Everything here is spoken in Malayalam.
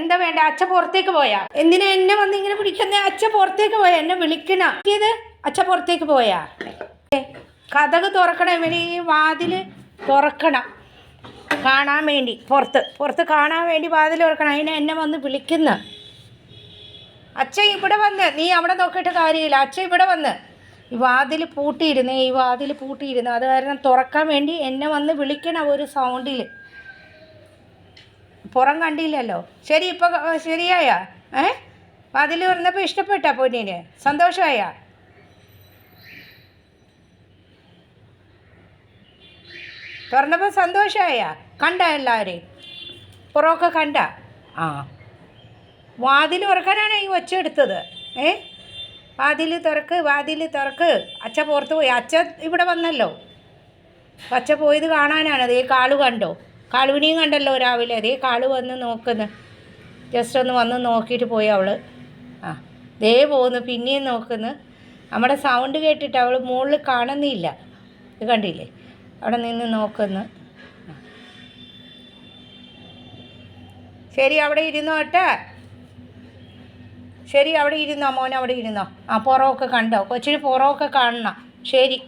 എന്താ വേണ്ട? അച്ഛ പുറത്തേക്ക് പോയാ? എന്തിനാ എന്നെ വന്ന് ഇങ്ങനെ പിടിക്കുന്നേ? അച്ഛ പുറത്തേക്ക് പോയാ? എന്നെ വിളിക്കണ ഇത്? അച്ഛ പുറത്തേക്ക് പോയാ? കഥക് തുറക്കണം, ഇവന് ഈ വാതില് തുറക്കണം കാണാൻ വേണ്ടി. പുറത്ത് കാണാൻ വേണ്ടി വാതിൽ തുറക്കണം. അതിന് എന്നെ വന്ന് വിളിക്കുന്ന. അച്ഛൻ ഇവിടെ വന്ന്, നീ അവിടെ നോക്കിയിട്ട് കാര്യമില്ല. അച്ഛൻ ഇവിടെ വന്ന് ഈ വാതിൽ പൂട്ടിയിരുന്നു. അത് കാരണം തുറക്കാൻ വേണ്ടി എന്നെ വന്ന് വിളിക്കണം ഒരു സൗണ്ടിൽ. പുറം കണ്ടില്ലല്ലോ. ശരി, ഇപ്പോൾ ശരിയായ? വാതിൽ തുറന്നപ്പോൾ ഇഷ്ടപ്പെട്ടാ പൊന്നിന്? സന്തോഷമായ? തുറന്നപ്പോൾ സന്തോഷമായ? കണ്ട എല്ലാവരെയും? പുറമൊക്കെ കണ്ട? ആ, വാതിൽ തുറക്കാനാണ് ഈ ഒച്ച എടുത്തത്. വാതിൽ തുറക്ക്. അച്ഛ പുറത്ത് പോയി. അച്ഛ ഇവിടെ വന്നല്ലോ. അച്ഛ പോയത് കാണാനാണ്. അതേ കാളു കണ്ടോ? കാളുവിനെയും കണ്ടല്ലോ രാവിലെ. അതേ കാളു വന്ന് നോക്കുന്നു. ജസ്റ്റ് ഒന്ന് വന്ന് നോക്കിയിട്ട് പോയി അവൾ. ആ, ദേ പോകുന്നു, പിന്നെയും നോക്കുന്നു. നമ്മുടെ സൗണ്ട് കേട്ടിട്ട് അവൾ മുകളിൽ കാണുന്നില്ല. ഇത് കണ്ടില്ലേ? അവിടെ നിന്ന് നോക്കുന്നു. ശരി, അവിടെ ഇരുന്നോ കേട്ടോ. ശരി, അവിടെ ഇരുന്നോ മോനെ, അവിടെ ഇരുന്നോ. ആ, പുറമൊക്കെ കണ്ടോ? കൊച്ചിന് പുറമൊക്കെ കാണണം. ശരി.